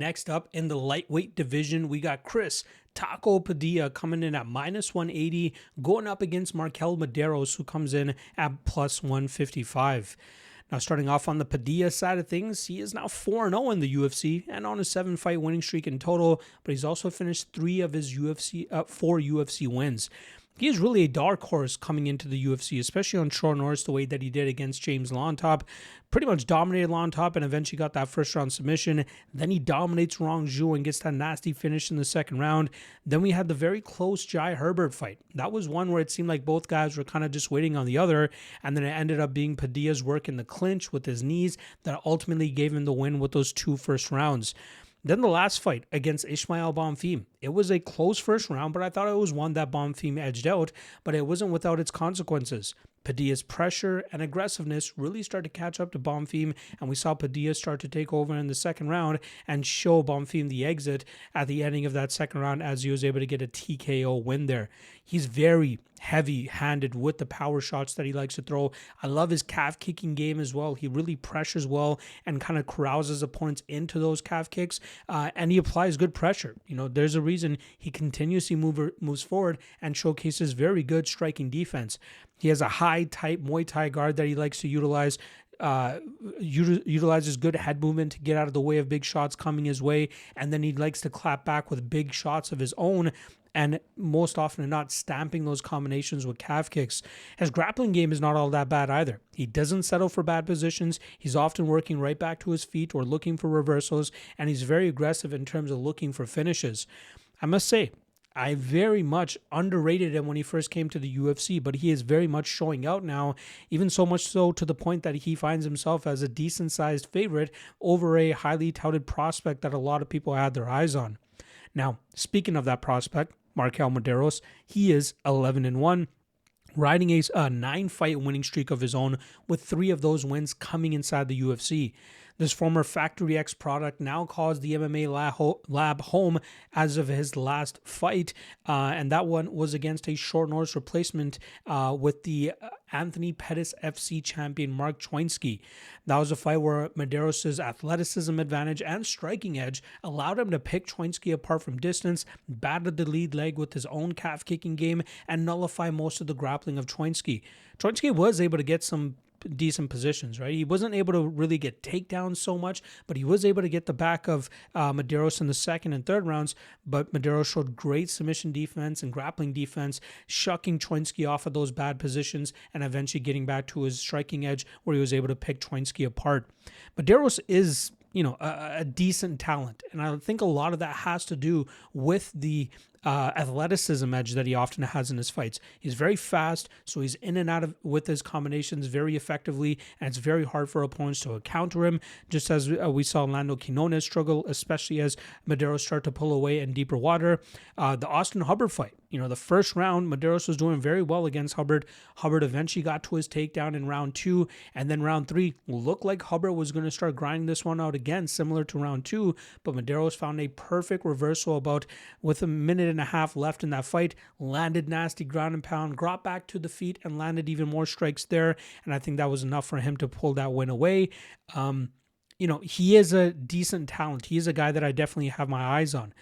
Next up in the lightweight division, we got Chris Taco Padilla coming in at -180, going up against Markel Mederos, who comes in at +155. Now, starting off on the Padilla side of things, he is now 4-0 in the UFC and on a 7-fight winning streak in total, but he's also finished 3 of his 4 UFC wins. He is really a dark horse coming into the UFC, especially on short notice, the way that he did against James Longtop. Pretty much dominated Longtop and eventually got that first round submission. Then he dominates Rong Zhu and gets that nasty finish in the second round. Then we had the very close Jai Herbert fight. That was one where it seemed like both guys were kind of just waiting on the other, and then it ended up being Padilla's work in the clinch with his knees that ultimately gave him the win with those 2 first rounds. Then the last fight against Ismael Bonfim. It was a close first round, but I thought it was one that Bonfim edged out, but it wasn't without its consequences. Padilla's pressure and aggressiveness really started to catch up to Bonfim, and we saw Padilla start to take over in the second round and show Bonfim the exit at the ending of that second round as he was able to get a TKO win there. He's very heavy-handed with the power shots that he likes to throw. I love his calf kicking game as well. He really pressures well and kind of corrals his opponents into those calf kicks, and he applies good pressure. There's a reason he continuously moves forward and showcases very good striking defense. He has a high-type Muay Thai guard that he likes to utilize. Utilizes good head movement to get out of the way of big shots coming his way, and then he likes to clap back with big shots of his own, and most often than not, stamping those combinations with calf kicks. His grappling game is not all that bad either. He doesn't settle for bad positions. He's often working right back to his feet or looking for reversals, and he's very aggressive in terms of looking for finishes. I must say, I very much underrated him when he first came to the UFC, but he is very much showing out now, even so much so to the point that he finds himself as a decent-sized favorite over a highly touted prospect that a lot of people had their eyes on. Now, speaking of that prospect, Markel Mederos, he is 11-1, riding a 9-fight winning streak of his own, with 3 of those wins coming inside the UFC. This former Factory X product now calls the MMA lab home as of his last fight, and that one was against a short notice replacement with the Anthony Pettis FC champion Mark Choinsky. That was a fight where Mederos' athleticism advantage and striking edge allowed him to pick Choinsky apart from distance, battered the lead leg with his own calf kicking game, and nullify most of the grappling of Choinsky. Choinsky was able to get some decent positions, right? He wasn't able to really get takedowns so much, but he was able to get the back of Mederos in the second and third rounds. But Mederos showed great submission defense and grappling defense, shucking Choinsky off of those bad positions and eventually getting back to his striking edge where he was able to pick Choinsky apart. Mederos is a decent talent, and I think a lot of that has to do with the athleticism edge that he often has in his fights. He's very fast, so he's in and out of with his combinations very effectively, and it's very hard for opponents to counter him, just as we saw Lando Quinones struggle, especially as Mederos start to pull away in deeper water. The Austin Hubbard fight, the first round, Mederos was doing very well against Hubbard. Hubbard eventually got to his takedown in round 2, and then round 3 looked like Hubbard was going to start grinding this one out again, similar to round 2, but Mederos found a perfect reversal with a minute and a half left in that fight, landed nasty ground and pound, got back to the feet, and landed even more strikes there, and I think that was enough for him to pull that win away. He is a decent talent. He is a guy that I definitely have my eyes on.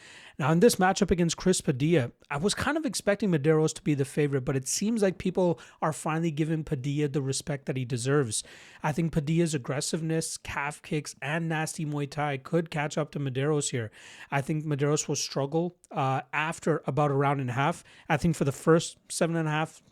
Now, in this matchup against Chris Padilla, I was kind of expecting Mederos to be the favorite, but it seems like people are finally giving Padilla the respect that he deserves. I think Padilla's aggressiveness, calf kicks, and nasty Muay Thai could catch up to Mederos here. I think Mederos will struggle after about a round and a half. I think for the first 7.5,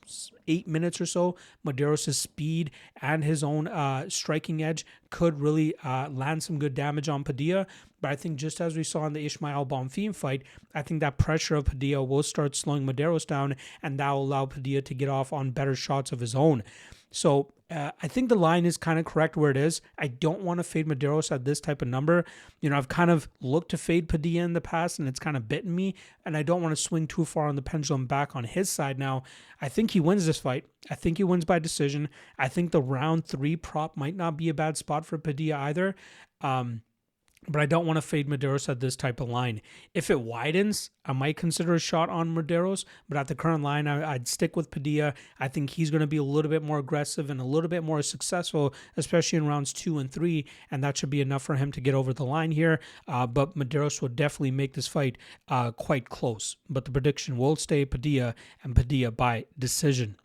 8 minutes or so, Mederos' speed and his own striking edge could really land some good damage on Padilla. But I think just as we saw in the Ismael Bonfim fight, I think that pressure of Padilla will start slowing Mederos down, and that will allow Padilla to get off on better shots of his own. So I think the line is kind of correct where it is. I don't want to fade Mederos at this type of number. I've kind of looked to fade Padilla in the past, and it's kind of bitten me, and I don't want to swing too far on the pendulum back on his side now. I think he wins this fight. I think he wins by decision. I think the round 3 prop might not be a bad spot for Padilla either. but I don't want to fade Mederos at this type of line. If it widens, I might consider a shot on Mederos, but at the current line, I'd stick with Padilla. I think he's going to be a little bit more aggressive and a little bit more successful, especially in rounds 2 and 3, and that should be enough for him to get over the line here. But Mederos will definitely make this fight quite close. But the prediction will stay Padilla, and Padilla by decision.